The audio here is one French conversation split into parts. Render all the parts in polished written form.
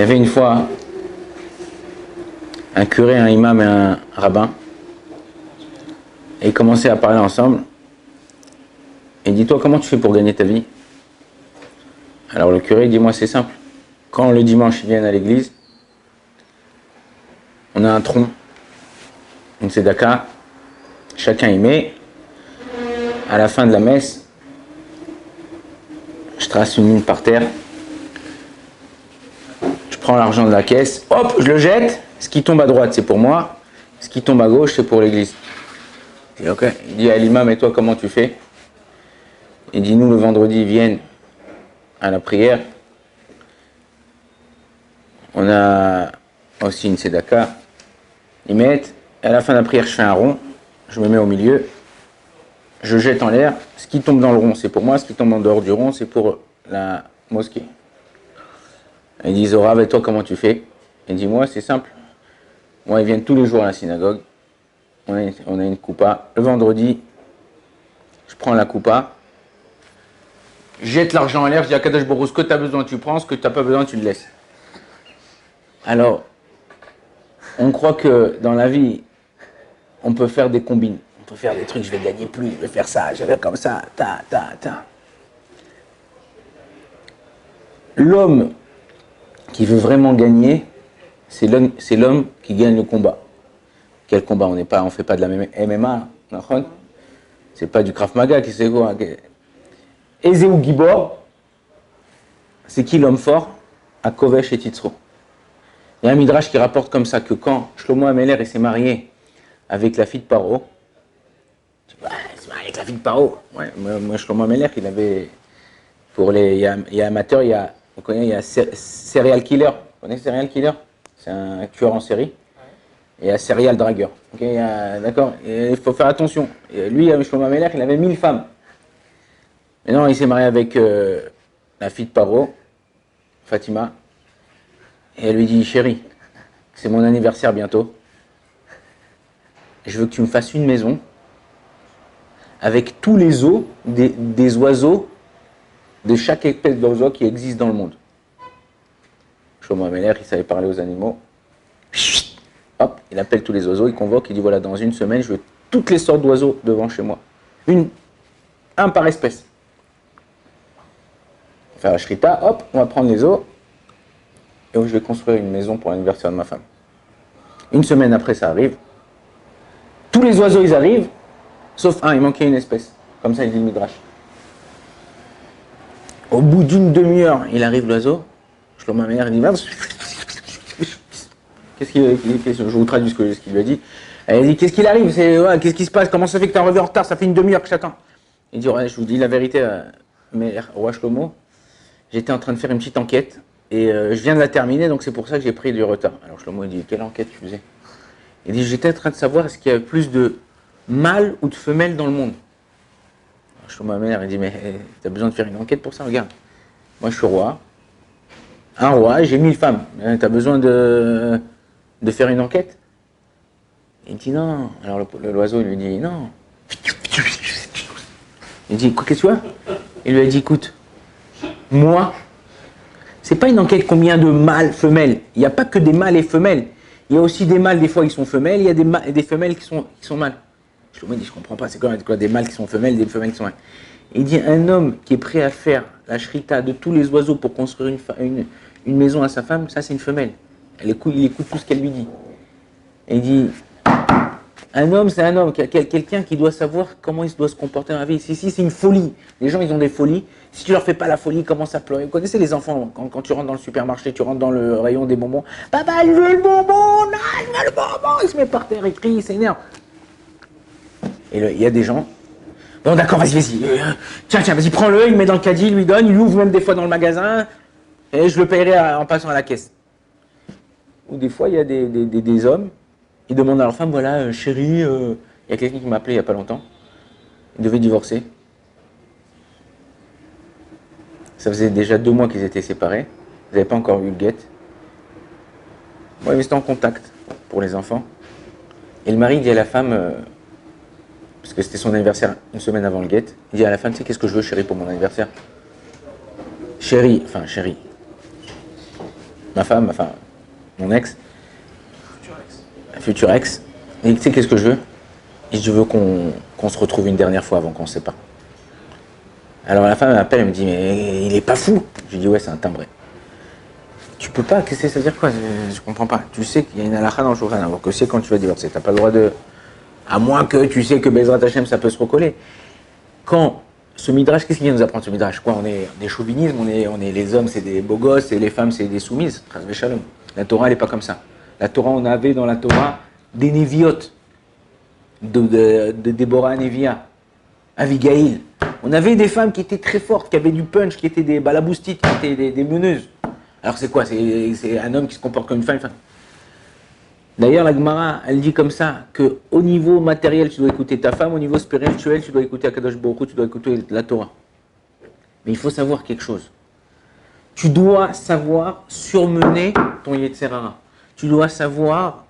y avait une fois un curé, un imam et un rabbin. Et ils commençaient à parler ensemble. Et dis-toi, comment tu fais pour gagner ta vie? Alors le curé dit, moi c'est simple. Quand le dimanche ils viennent à l'église, on a un tronc, une tzedaka, chacun y met. À la fin de la messe, je trace une ligne par terre. Je prends l'argent de la caisse, hop, je le jette. Ce qui tombe à droite, c'est pour moi. Ce qui tombe à gauche, c'est pour l'église. Il dit, ok. Il dit à l'imam, et toi, comment tu fais? Il dit, nous, le vendredi, ils viennent à la prière. On a aussi une tzedaka. Ils mettent. Et à la fin de la prière, je fais un rond. Je me mets au milieu. Je jette en l'air. Ce qui tombe dans le rond, c'est pour moi. Ce qui tombe en dehors du rond, c'est pour la mosquée. Ils disent au Rav, et toi, comment tu fais? Il dit, moi, c'est simple. Moi, ils viennent tous les jours à la synagogue. On a une coupa. Le vendredi, je prends la coupa. Je jette l'argent en l'air. Je dis à Kadosh Baruch Hu, ce que tu as besoin, tu prends. Ce que tu n'as pas besoin, tu le laisses. Alors, on croit que dans la vie, on peut faire des combines. On peut faire des trucs, je vais gagner plus, je vais faire ça, je vais faire comme ça, ta. L'homme qui veut vraiment gagner, c'est l'homme qui gagne le combat. Quel combat? On ne fait pas de la MMA, c'est pas du Krav Maga, qui c'est quoi? Ezeu Gibor, c'est qui l'homme fort? À Kovesh et Titzro. Il y a un midrash qui rapporte comme ça que quand Shlomo Améler s'est marié avec la fille de Paro, il s'est marié avec la fille de Paro. Ouais, moi Shlomo Améler, il avait, il y a amateur, il y a serial killer. Vous connaissez serial killer? C'est un tueur en série. Et il y a serial dragueur. Okay, d'accord. Il faut faire attention. Et lui, Shlomo Améler, il avait 1000 femmes. Mais non, il s'est marié avec la fille de Paro, Fatima. Et elle lui dit, chérie, c'est mon anniversaire bientôt. Je veux que tu me fasses une maison avec tous les os des oiseaux, de chaque espèce d'oiseau qui existe dans le monde. Shlomo Améler, il savait parler aux animaux. Hop, il appelle tous les oiseaux, il convoque, il dit, voilà, dans une semaine, je veux toutes les sortes d'oiseaux devant chez moi. Un par espèce. On va faire la shrita, hop, on va prendre les os. Et où je vais construire une maison pour l'anniversaire de ma femme. Une semaine après, ça arrive. Tous les oiseaux, ils arrivent, sauf un, il manquait une espèce. Comme ça, il dit le midrash. Au bout d'une demi-heure, il arrive l'oiseau. Shlomo Améler, il dit, qu'est-ce qu'il fait? Je vous traduis ce qu'il lui a dit. Elle dit, qu'est-ce qu'il arrive? Qu'est-ce qui se passe? Comment ça fait que tu es arrivé en retard? Ça fait une demi-heure que je t'attends. Il dit, ouais, je vous dis la vérité, mais roi Shlomo, j'étais en train de faire une petite enquête. Et je viens de la terminer, donc c'est pour ça que j'ai pris du retard. Alors Shlomo dit, quelle enquête tu faisais? Il dit, j'étais en train de savoir est-ce qu'il y avait plus de mâles ou de femelles dans le monde. Alors Shlomo Améler, il dit, mais tu as besoin de faire une enquête pour ça? Regarde, moi je suis roi, un roi, j'ai 1000 femmes. Tu as besoin de faire une enquête? Il dit, non. Alors l'oiseau, il lui dit, non. Il dit, qu'est-ce que tu vois? Il lui a dit, écoute, moi, c'est pas une enquête combien de mâles, femelles. Il n'y a pas que des mâles et femelles. Il y a aussi des mâles, des fois, ils sont femelles. Il y a des femelles qui sont mâles. Je me dis, je comprends pas. C'est quoi des mâles qui sont femelles, des femelles qui sont mâles? Il dit, un homme qui est prêt à faire la shrita de tous les oiseaux pour construire une maison à sa femme, ça, c'est une femelle. Il écoute tout ce qu'elle lui dit. Et il dit, un homme, c'est un homme. Quelqu'un qui doit savoir comment il doit se comporter dans la vie. Ici, c'est une folie. Les gens, ils ont des folies. Si tu leur fais pas la folie, ils commencent à pleurer. Vous connaissez les enfants, quand tu rentres dans le supermarché, tu rentres dans le rayon des bonbons. Papa, je veux le bonbon! Non, je veux le bonbon! Il se met par terre, il crie, il s'énerve. Et il y a des gens. Bon, d'accord, vas-y. Tiens, vas-y, prends-le, il le met dans le caddie, il lui donne, il l'ouvre même des fois dans le magasin. Et je le paierai en passant à la caisse. Ou des fois, il y a des hommes, ils demandent à leur femme, voilà, chérie, il y a quelqu'un qui m'a appelé il n'y a pas longtemps. Il devait divorcer. Ça faisait déjà 2 mois qu'ils étaient séparés. Ils n'avaient pas encore eu le guet. Moi, ils étaient en contact pour les enfants. Et le mari dit à la femme, parce que c'était son anniversaire une semaine avant le guet, il dit à la femme, tu sais qu'est-ce que je veux, chérie, pour mon anniversaire? Chérie, ma femme, enfin, mon ex, futur ex, et tu sais qu'est-ce que je veux? Et je veux qu'on se retrouve une dernière fois avant qu'on se sépare. Alors la femme m'appelle, elle me dit, mais il est pas fou. Je lui dis, ouais, c'est un timbré. Tu peux pas, qu'est-ce que ça veut dire quoi? Je comprends pas. Tu sais qu'il y a une halakha dans le Shulchan, alors que c'est quand tu vas divorcer. T'as pas le droit de... À moins que tu sais que Bezrat Hashem, ça peut se recoller. Quand ce midrash, qu'est-ce qu'il vient nous apprendre ce midrash? Quoi, on est des chauvinismes, on est les hommes, c'est des beaux gosses, et les femmes, c'est des soumises. La Torah, elle est pas comme ça. La Torah, on avait dans la Torah des néviotes, de Déborah Névia, Abigail. On avait des femmes qui étaient très fortes, qui avaient du punch, qui étaient des balaboustites, qui étaient des meneuses. Alors c'est quoi? C'est un homme qui se comporte comme une femme. D'ailleurs, la Gemara, elle dit comme ça, qu'au niveau matériel, tu dois écouter ta femme, au niveau spirituel, tu dois écouter Akadosh Baruch Hu, tu dois écouter la Torah. Mais il faut savoir quelque chose. Tu dois savoir surmener ton Yetzer Hara. Tu dois savoir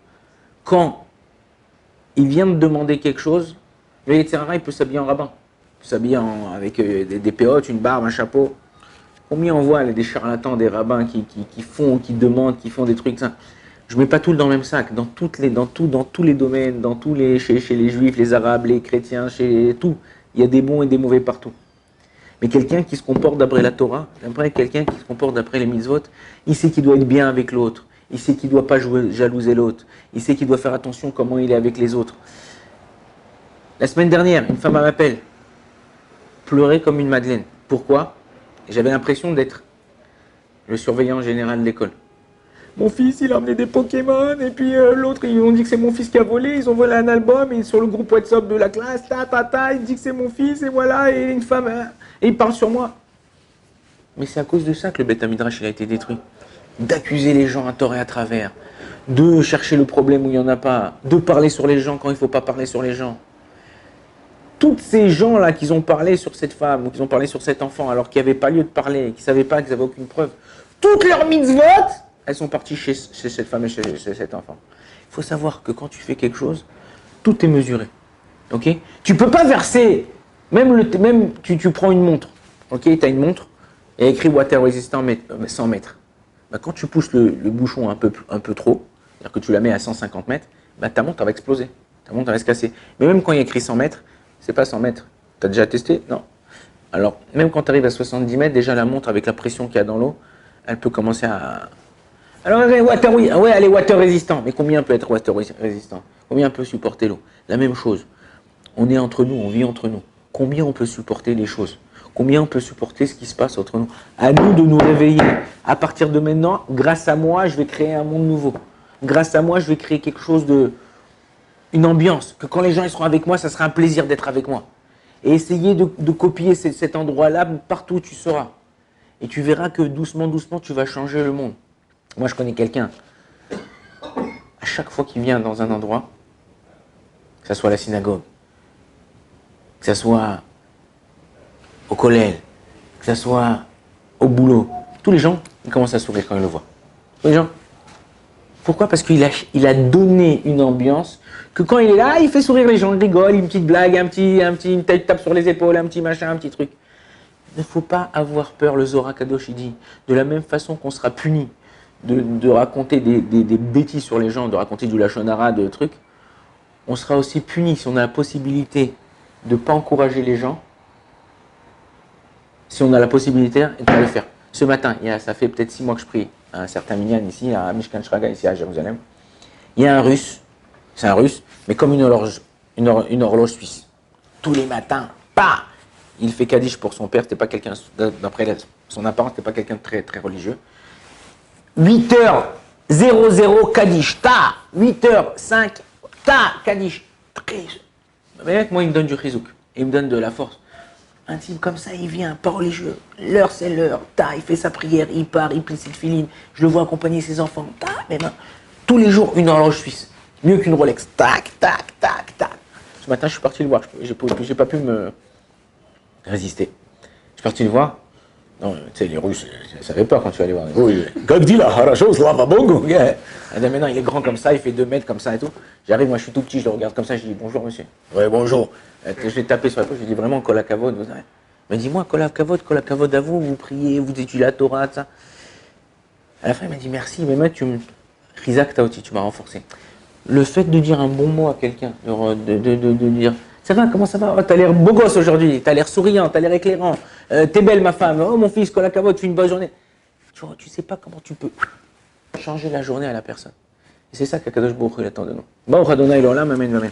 quand il vient de demander quelque chose, le Yetzer Hara, il peut s'habiller en rabbin. Il peut s'habiller avec des péotes, une barbe, un chapeau. Combien on voit des charlatans, des rabbins qui qui demandent, qui font des trucs ça. Je ne mets pas tout dans le même sac, dans tous les domaines, chez les juifs, les arabes, les chrétiens, chez tout. Il y a des bons et des mauvais partout. Mais quelqu'un qui se comporte d'après la Torah, quelqu'un qui se comporte d'après les mitzvot, il sait qu'il doit être bien avec l'autre. Il sait qu'il ne doit pas jalouser l'autre. Il sait qu'il doit faire attention comment il est avec les autres. La semaine dernière, une femme m'appelle, pleurait comme une madeleine. Pourquoi? J'avais l'impression d'être le surveillant général de l'école. Mon fils, il a emmené des Pokémon, et puis l'autre, ils ont dit que c'est mon fils qui a volé, ils ont volé un album, et sur le groupe WhatsApp de la classe, il dit que c'est mon fils, et voilà, et une femme, et il parle sur moi. Mais c'est à cause de ça que le Beth Midrash il a été détruit. D'accuser les gens à tort et à travers, de chercher le problème où il n'y en a pas, de parler sur les gens quand il ne faut pas parler sur les gens. Tous ces gens-là qui ont parlé sur cette femme, ou qui ont parlé sur cet enfant, alors qu'il n'y avait pas lieu de parler, qui ne savaient pas, qu'ils n'avaient aucune preuve, toutes leurs mitzvot, elles sont parties chez cette femme et chez cet enfant. Il faut savoir que quand tu fais quelque chose, tout est mesuré. Okay? Tu ne peux pas verser, tu prends une montre, okay? Tu as une montre, et écrit water resistant 100 mètres. Bah, quand tu pousses le bouchon un peu trop, c'est-à-dire que tu la mets à 150 mètres, bah, ta montre elle va exploser, ta montre elle va se casser. Mais même quand il y a écrit 100 mètres, c'est pas 100 mètres. Tu as déjà testé? Non. Alors, même quand tu arrives à 70 mètres, déjà la montre avec la pression qu'il y a dans l'eau, elle peut commencer à... Alors, elle est water résistant. Mais combien peut être water résistant? Combien peut supporter l'eau? La même chose. On est entre nous, on vit entre nous. Combien on peut supporter les choses? Combien on peut supporter ce qui se passe entre nous? À nous de nous réveiller. À partir de maintenant, grâce à moi, je vais créer un monde nouveau. Grâce à moi, je vais créer quelque chose une ambiance. Que quand les gens ils seront avec moi, ça sera un plaisir d'être avec moi. Et essayer de copier cet endroit-là partout où tu seras. Et tu verras que doucement, doucement, tu vas changer le monde. Moi, je connais quelqu'un, à chaque fois qu'il vient dans un endroit, que ce soit la synagogue, que ce soit au collège, que ce soit au boulot, tous les gens, ils commencent à sourire quand ils le voient. Tous les gens. Pourquoi? Parce qu'il a donné une ambiance que quand il est là, il fait sourire les gens, il rigole, une petite blague, une tape sur les épaules, un petit machin, un petit truc. Il ne faut pas avoir peur, le Zohar Kadosh, il dit, de la même façon qu'on sera puni de raconter des bêtises sur les gens, de raconter du lachon hara, de trucs, on sera aussi puni si on a la possibilité de ne pas encourager les gens, si on a la possibilité de ne pas le faire. Ce matin, ça fait peut-être 6 mois que je prie à un certain minyan ici, à Mishkan Shraga, ici à Jérusalem. Il y a un russe, c'est un russe, mais comme une horloge suisse. Tous les matins, il fait Kaddish pour son père, c'était pas quelqu'un, d'après son apparence, c'était pas quelqu'un de très, très religieux. 8h00 Kaddish, 8h05, Kaddish. Mais mec, moi, il me donne du chizouk, il me donne de la force. Un type comme ça, il vient, pas religieux. L'heure, c'est l'heure. Il fait sa prière, il part, il plie ses filines. Je le vois accompagner ses enfants. Mais non. Tous les jours, une horloge suisse. Mieux qu'une Rolex. Tac. Ce matin, je suis parti le voir. J'ai pas pu me résister. Je suis parti le voir. Non, tu sais, les Russes, ça fait peur quand tu vas les voir. Oui. Как дела? Хорошо, слава Богу. Maintenant, il est grand comme ça, il fait 2 mètres comme ça et tout. J'arrive, moi je suis tout petit, je le regarde comme ça, je dis bonjour monsieur. Ouais, bonjour. Je l'ai tapé sur la poche, je lui dis vraiment kol hakavod. Mais dis-moi, kol hakavod à vous, vous priez, vous étudiez la Torah, ça. À la fin, il m'a dit merci, mais moi, Rizak Taoti, tu m'as renforcé. Le fait de dire un bon mot à quelqu'un, de dire ça va, comment ça va? Oh, t'as l'air beau gosse aujourd'hui, t'as l'air souriant, t'as l'air éclairant, t'es belle ma femme, oh mon fils, Kolakavot, tu fais une bonne journée. Tu vois, tu sais pas comment tu peux changer la journée à la personne. Et c'est ça qu'Akadosh Baruch Hu attend de nous. Baruch Adonai l'olam, amen, amen.